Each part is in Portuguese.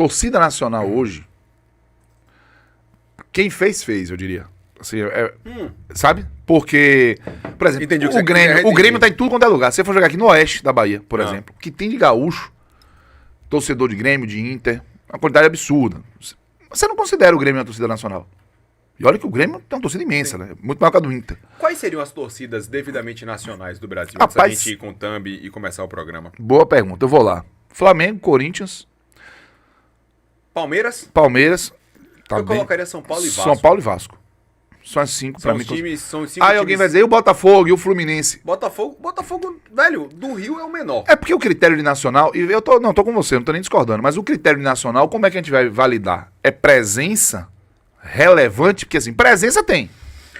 torcida nacional hoje, quem fez, eu diria. Assim, sabe? Porque, por exemplo, Entendi o Grêmio tá em tudo quanto é lugar. Se você for jogar aqui no oeste da Bahia, por exemplo, que tem de gaúcho, torcedor de Grêmio, de Inter, uma quantidade absurda. Você não considera o Grêmio uma torcida nacional. E olha que o Grêmio tem uma torcida imensa, né? Muito maior que a do Inter. Quais seriam as torcidas devidamente nacionais do Brasil? Rapaz, antes da gente ir com o thumb e começar o programa. Boa pergunta, eu vou lá. Flamengo, Corinthians, Palmeiras? Palmeiras. Eu colocaria São Paulo e Vasco. São Paulo e Vasco. São as 5 pra mim. São os 5 Aí alguém vai dizer, e o Botafogo e o Fluminense? Botafogo, velho, do Rio é o menor. É porque o critério de nacional, e eu tô com você, não tô nem discordando, mas o critério de nacional, como é que a gente vai validar? É presença relevante? Porque assim, presença tem.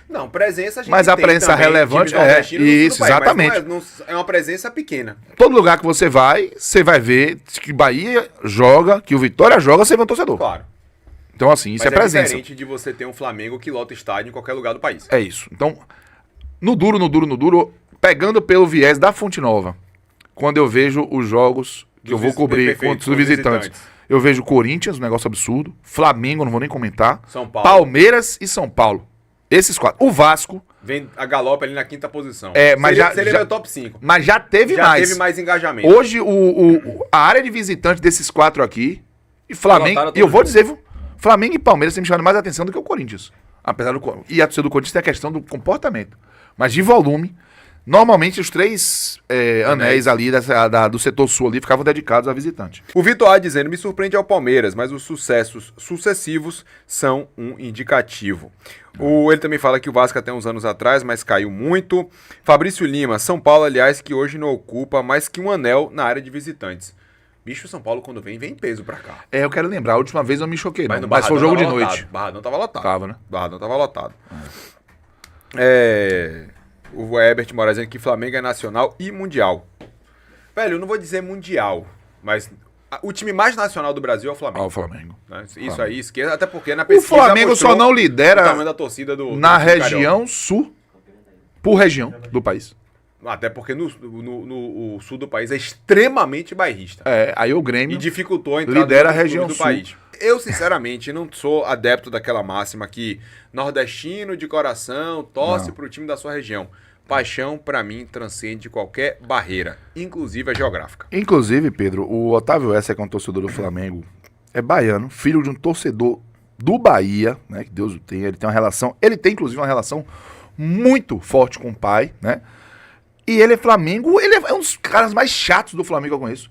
Não, presença a gente mas a tem presença também, relevante isso, exatamente. Mas é uma presença pequena. Todo lugar que você vai ver que Bahia joga, que o Vitória joga, você vê um torcedor. Claro. Então assim, isso mas é presença. É diferente de você ter um Flamengo que lota estádio em qualquer lugar do país. É isso. Então, no duro, pegando pelo viés da Fonte Nova, quando eu vejo os jogos que eu vou cobrir contra os visitantes, eu vejo Corinthians, um negócio absurdo, Flamengo, não vou nem comentar, São Paulo. Palmeiras e São Paulo. Esses 4. O Vasco... Vem a galope ali na 5ª posição. Mas seria meu top 5. Mas já teve já mais. Já teve mais engajamento. Hoje, a área de visitante desses 4 aqui, e Flamengo... E eu vou dizer, viu? Flamengo e Palmeiras têm me chamado mais atenção do que o Corinthians. Apesar do... E a torcida do Corinthians tem a questão do comportamento. Mas de volume, normalmente os 3 anéis ali do setor sul ali ficavam dedicados a visitante. O Vitor A dizendo, me surpreende ao Palmeiras, mas os sucessos sucessivos são um indicativo. Ele também fala que o Vasco até uns anos atrás, mas caiu muito. Fabrício Lima, São Paulo, aliás, que hoje não ocupa mais que um anel na área de visitantes. Bicho, São Paulo, quando vem em peso pra cá. Eu quero lembrar, a última vez eu me choquei, mas foi o jogo de noite. Barradão tava lotado. Tava, né? Barradão tava lotado. O Herbert Moraes dizendo que Flamengo é nacional e mundial. Velho, eu não vou dizer mundial, mas o time mais nacional do Brasil é o Flamengo. O Flamengo. Né? Isso aí, esquerda, até porque na pesquisa o Flamengo só não lidera o tamanho da torcida na região sul, por região do país. Até porque no sul do país é extremamente bairrista. Aí o Grêmio e dificultou a entrada lidera a região do sul. país. Eu, sinceramente, não sou adepto daquela máxima que nordestino de coração torce pro time da sua região. Paixão, pra mim, transcende qualquer barreira, inclusive a geográfica. Inclusive, Pedro, o Otávio Essa, que é um torcedor do Flamengo, é baiano, filho de um torcedor do Bahia, né, que Deus o tenha, ele tem inclusive uma relação muito forte com o pai, né, e ele é Flamengo, ele é um dos caras mais chatos do Flamengo que eu conheço.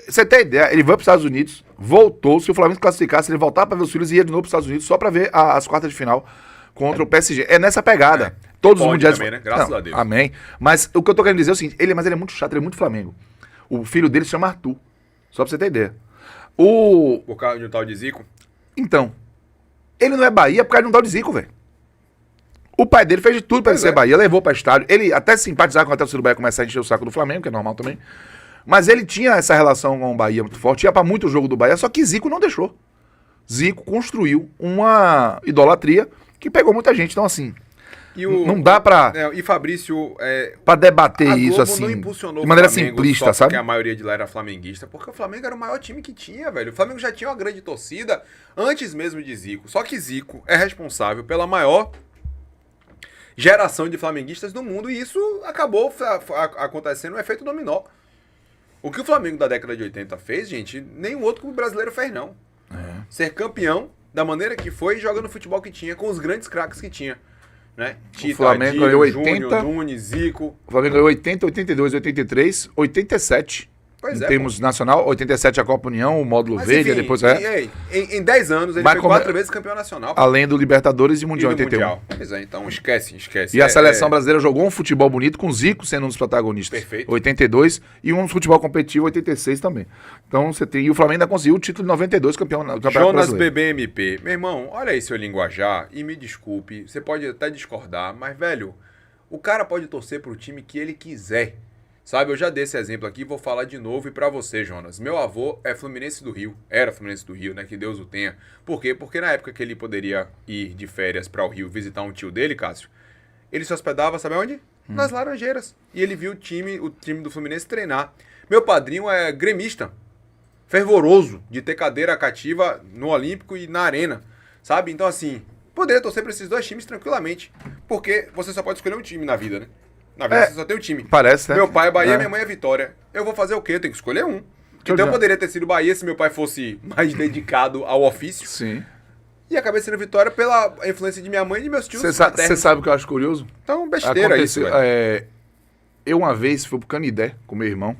Você tem ideia, ele vai para os Estados Unidos, voltou, se o Flamengo classificasse, ele voltava para ver os filhos e ia de novo para os Estados Unidos só para ver as quartas de final contra o PSG. É nessa pegada. Todos os mundiais... Também, né? Graças a Deus. Amém. Mas o que eu tô querendo dizer é o seguinte, ele é muito chato, ele é muito Flamengo. O filho dele se chama Arthur, só pra você ter ideia. Por causa de um tal de Zico? Então, ele não é Bahia por causa de um tal de Zico, velho. O pai dele fez de tudo pra ele ser Bahia, levou pra estádio. Ele até simpatizava com a torcida do Bahia começar a encher o saco do Flamengo, que é normal também. Mas ele tinha essa relação com o Bahia muito forte, ia pra muito jogo do Bahia, só que Zico não deixou. Zico construiu uma idolatria que pegou muita gente. Então, assim, não dá pra... E Fabrício... pra debater a isso, Globo assim, não impulsionou de maneira o Flamengo simplista, só sabe? porque a maioria de lá era flamenguista, porque o Flamengo era o maior time que tinha, velho. O Flamengo já tinha uma grande torcida antes mesmo de Zico. Só que Zico é responsável pela maior geração de flamenguistas do mundo e isso acabou acontecendo um efeito dominó. O que o Flamengo da década de 80 fez, gente, nenhum outro clube brasileiro fez, não. Ser campeão da maneira que foi, jogando o futebol que tinha, com os grandes craques que tinha. Né? O Flamengo ganhou 80, Júnior, Nunes, Zico. O Flamengo ganhou 80, 82, 83, 87. Pois em termos nacional, 87 a Copa União, o módulo verde, enfim, depois em 10 anos ele foi 4 vezes campeão nacional. Além do Libertadores e Mundial e do 81. Mundial. Pois é, então esquece. E a seleção brasileira jogou um futebol bonito com Zico sendo um dos protagonistas. Perfeito. 82 e um futebol competitivo 86 também. Então você tem, e o Flamengo ainda conseguiu o título de 92 campeão do Campeonato Jonas Brasileiro. BBMP. Meu irmão, olha aí seu linguajar e me desculpe, você pode até discordar, mas velho, o cara pode torcer pro time que ele quiser. Sabe, eu já dei esse exemplo aqui e vou falar de novo e pra você, Jonas. Meu avô é Fluminense do Rio, era Fluminense do Rio, né, que Deus o tenha. Por quê? Porque na época que ele poderia ir de férias pra o Rio visitar um tio dele, Cássio, ele se hospedava, sabe onde? Nas Laranjeiras. E ele viu o time do Fluminense treinar. Meu padrinho é gremista. fervoroso de ter cadeira cativa no Olímpico e na Arena, sabe? Então, assim, poderia torcer para esses dois times tranquilamente, porque você só pode escolher um time na vida, né? Na vida você só tem um time. Parece, né? Meu pai é Bahia, minha mãe é Vitória. Eu vou fazer o quê? Eu tenho que escolher um. Então eu poderia ter sido Bahia se meu pai fosse mais dedicado ao ofício. Sim. E acabei sendo Vitória pela influência de minha mãe e de meus tios. Você sabe o que eu acho curioso? Então, besteira isso, velho. Eu uma vez fui pro Canidé com meu irmão,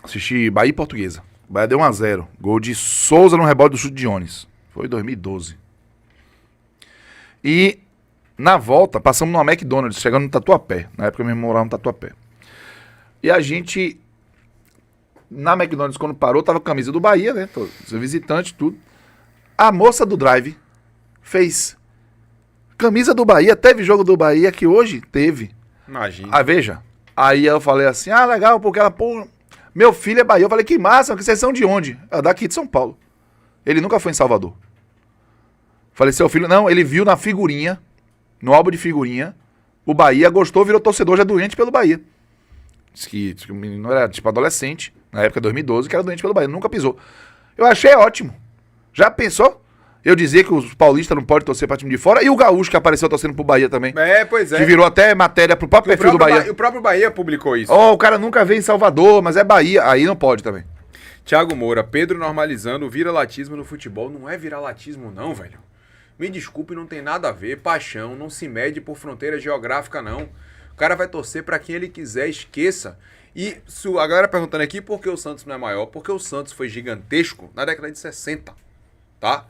assisti Bahia e Portuguesa. O Bahia deu 1-0. Gol de Souza no rebote do chute de Jones. Foi em 2012. E na volta, passamos numa McDonald's, chegando no Tatuapé. Na época eu mesmo morava no Tatuapé. E a gente, na McDonald's, quando parou, tava com a camisa do Bahia, né? Visitante, tudo. A moça do drive fez camisa do Bahia. Teve jogo do Bahia que hoje teve. Imagina. Ah, veja. Aí eu falei assim, legal, porque ela, pô, meu filho é Bahia. Eu falei, que massa, que vocês são de onde? É daqui de São Paulo. Ele nunca foi em Salvador. Falei, seu filho, não, ele viu na figurinha, no álbum de figurinha, o Bahia, gostou, virou torcedor, já doente pelo Bahia. Diz que o menino era tipo adolescente, na época de 2012, que era doente pelo Bahia, nunca pisou. Eu achei ótimo. Já pensou? Eu dizer que os paulistas não podem torcer pra time de fora, e o gaúcho que apareceu torcendo pro Bahia também. Pois é. Que virou até matéria pro próprio perfil do Bahia. O próprio Bahia publicou isso. O cara nunca veio em Salvador, mas é Bahia. Aí não pode também. Thiago Moura, Pedro normalizando o viralatismo no futebol. Não é viralatismo não, velho. Me desculpe, não tem nada a ver. Paixão não se mede por fronteira geográfica, não. O cara vai torcer pra quem ele quiser, esqueça. E a galera perguntando aqui por que o Santos não é maior. Porque o Santos foi gigantesco na década de 60, tá?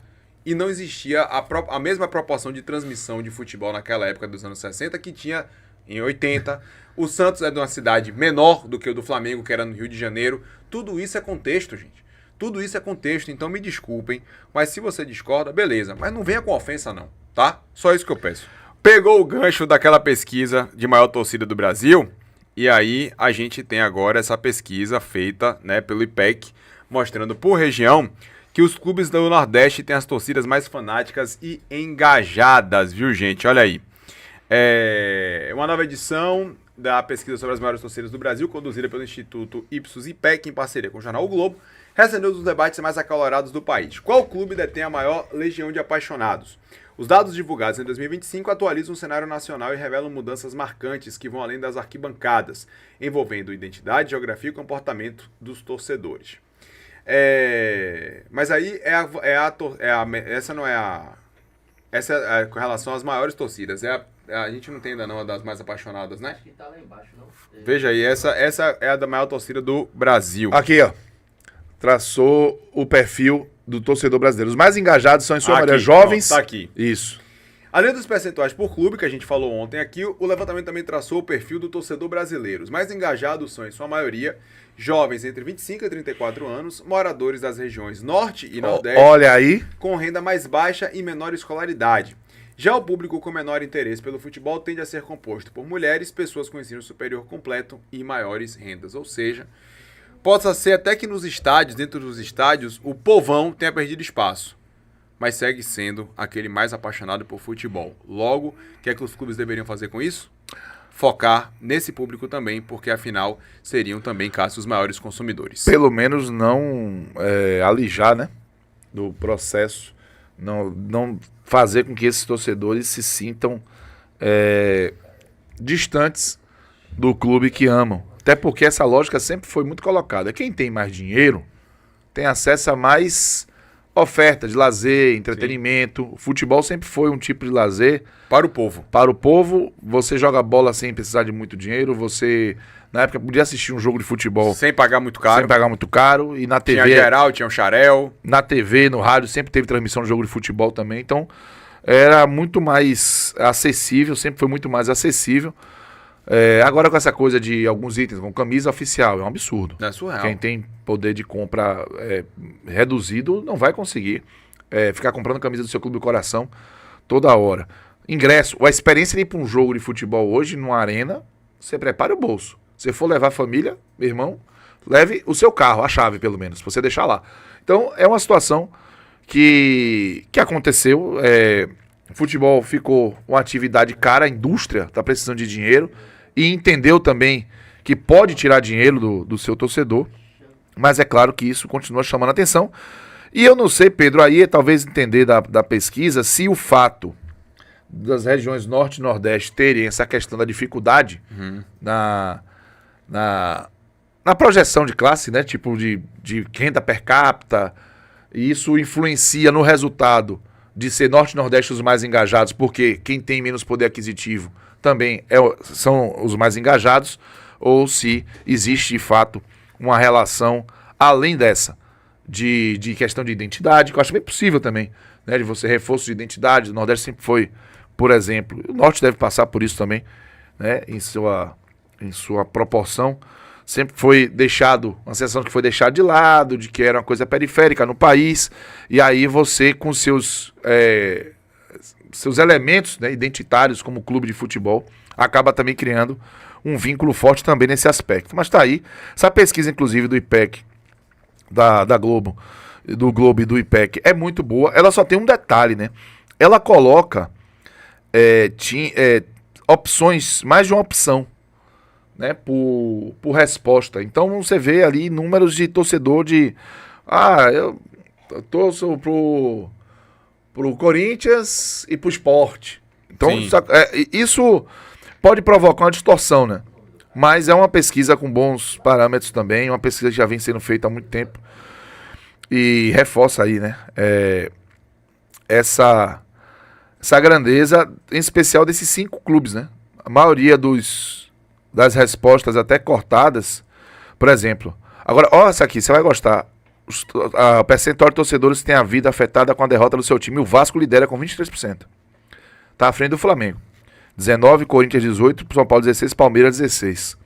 E não existia a mesma proporção de transmissão de futebol naquela época dos anos 60 que tinha em 80. O Santos é de uma cidade menor do que o do Flamengo, que era no Rio de Janeiro. Tudo isso é contexto, gente. Tudo isso é contexto, então me desculpem. Mas se você discorda, beleza. Mas não venha com ofensa não, tá? Só isso que eu peço. Pegou o gancho daquela pesquisa de maior torcida do Brasil. E aí a gente tem agora essa pesquisa feita, né, pelo IPEC, mostrando por região que os clubes do Nordeste têm as torcidas mais fanáticas e engajadas, viu, gente? Olha aí. É uma nova edição da pesquisa sobre as maiores torcidas do Brasil, conduzida pelo Instituto Ipsos IPEC, em parceria com o jornal O Globo, recebeu um dos debates mais acalorados do país. Qual clube detém a maior legião de apaixonados? Os dados divulgados em 2025 atualizam o cenário nacional e revelam mudanças marcantes que vão além das arquibancadas, envolvendo identidade, geografia e comportamento dos torcedores. Mas aí essa é com relação às maiores torcidas. A gente não tem ainda não a das mais apaixonadas, né? Acho que tá lá embaixo, não? Veja aí, essa é a da maior torcida do Brasil. Aqui, ó. Traçou o perfil do torcedor brasileiro. Os mais engajados são, em sua maioria, jovens. Tá aqui. Isso. Além dos percentuais por clube, que a gente falou ontem aqui, o levantamento também traçou o perfil do torcedor brasileiro. Os mais engajados são, em sua maioria, jovens entre 25 e 34 anos, moradores das regiões Norte e Nordeste, olha aí, com renda mais baixa e menor escolaridade. Já o público com menor interesse pelo futebol tende a ser composto por mulheres, pessoas com ensino superior completo e maiores rendas. Ou seja, possa ser até que nos estádios, dentro dos estádios, o povão tenha perdido espaço, mas segue sendo aquele mais apaixonado por futebol. Logo, o que é que os clubes deveriam fazer com isso? Focar nesse público também, porque afinal seriam também casos os maiores consumidores. Pelo menos não alijar, né, do processo, não fazer com que esses torcedores se sintam distantes do clube que amam. Até porque essa lógica sempre foi muito colocada. Quem tem mais dinheiro tem acesso a mais oferta de lazer, entretenimento. Sim. O futebol sempre foi um tipo de lazer. Para o povo. Para o povo, você joga bola sem precisar de muito dinheiro, você, na época, podia assistir um jogo de futebol sem pagar muito caro. Sem pagar muito caro. E na TV... Tinha geral, tinha um xarel. Na TV, no rádio, sempre teve transmissão de jogo de futebol também. Então, era muito mais acessível, sempre foi muito mais acessível. Agora com essa coisa de alguns itens, com camisa oficial, é um absurdo. É surreal. Quem tem poder de compra reduzido não vai conseguir ficar comprando camisa do seu clube do coração toda hora. Ingresso, a experiência de ir para um jogo de futebol hoje, numa arena, você prepara o bolso. Se for levar a família, meu irmão, leve o seu carro, a chave pelo menos, pra você deixar lá. Então é uma situação que aconteceu. O futebol ficou uma atividade cara, a indústria está precisando de dinheiro e entendeu também que pode tirar dinheiro do seu torcedor. Mas é claro que isso continua chamando a atenção. E eu não sei, Pedro, aí é talvez entender da pesquisa se o fato das regiões norte e nordeste terem essa questão da dificuldade na projeção de classe, né? Tipo de renda per capita, e isso influencia no resultado de ser norte e nordeste os mais engajados, porque quem tem menos poder aquisitivo também são os mais engajados, ou se existe de fato uma relação além dessa de questão de identidade, que eu acho bem possível também, né? De você reforço de identidade. O Nordeste sempre foi, por exemplo, o Norte deve passar por isso também, né? Em sua proporção, sempre foi deixado, uma sensação que foi deixado de lado, de que era uma coisa periférica no país, e aí você com seus elementos, né, identitários como clube de futebol, acaba também criando um vínculo forte também nesse aspecto. Mas tá aí, essa pesquisa inclusive do IPEC, da Globo, do Globo e do IPEC, é muito boa. Ela só tem um detalhe, né? Ela coloca opções, mais de uma opção, né, por resposta. Então você vê ali números de torcedor de eu torço pro Corinthians e pro Sport. Então isso pode provocar uma distorção, né? Mas é uma pesquisa com bons parâmetros também, uma pesquisa que já vem sendo feita há muito tempo e reforça aí, né, essa grandeza, em especial desses 5 clubes, né? A maioria das respostas até cortadas, por exemplo. Agora, olha essa aqui, você vai gostar. O percentual de torcedores que tem a vida afetada com a derrota do seu time. O Vasco lidera com 23%. Tá à frente do Flamengo. 19, Corinthians 18, São Paulo 16, Palmeiras 16.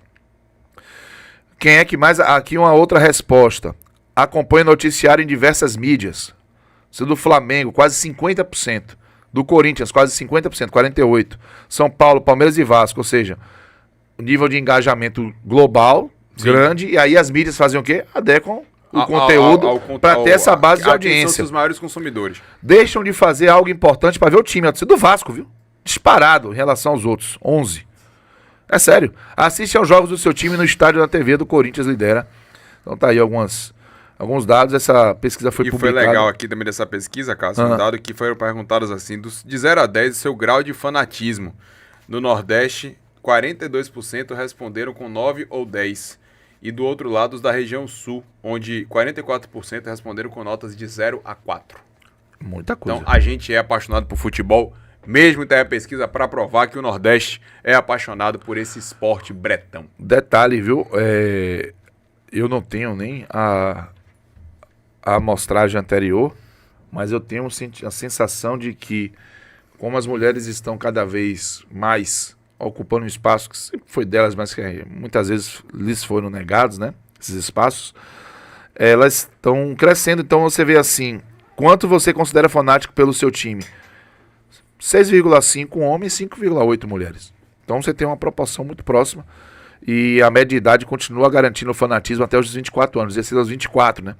Quem é que mais... Aqui uma outra resposta. Acompanha noticiário em diversas mídias. Isso do Flamengo, quase 50%. Do Corinthians, quase 50%, 48%. São Paulo, Palmeiras e Vasco, ou seja, o nível de engajamento global, grande, e aí as mídias fazem o quê? Adequam o conteúdo para ter essa base de audiência. São os maiores consumidores. Deixam de fazer algo importante para ver o time. A torcida do Vasco, viu? Disparado em relação aos outros. 11. É sério. Assiste aos jogos do seu time no estádio da TV do Corinthians lidera. Então tá aí alguns dados. Essa pesquisa foi publicada. E foi legal aqui também dessa pesquisa, Cássio, um dado que foram perguntados assim, de 0 a 10, o seu grau de fanatismo. No Nordeste, 42% responderam com 9 ou 10. E do outro lado, os da região Sul, onde 44% responderam com notas de 0 a 4. Muita coisa. Então, a gente é apaixonado por futebol, mesmo tem a pesquisa para provar que o Nordeste é apaixonado por esse esporte bretão. Detalhe, viu? Eu não tenho nem a amostragem anterior, mas eu tenho a sensação de que, como as mulheres estão cada vez mais ocupando um espaço que sempre foi delas, mas que muitas vezes lhes foram negados, né? Esses espaços, elas estão crescendo. Então você vê assim, quanto você considera fanático pelo seu time? 6,5 homens e 5,8 mulheres. Então você tem uma proporção muito próxima e a média de idade continua garantindo o fanatismo até os 24 anos, ia ser aos 24, né?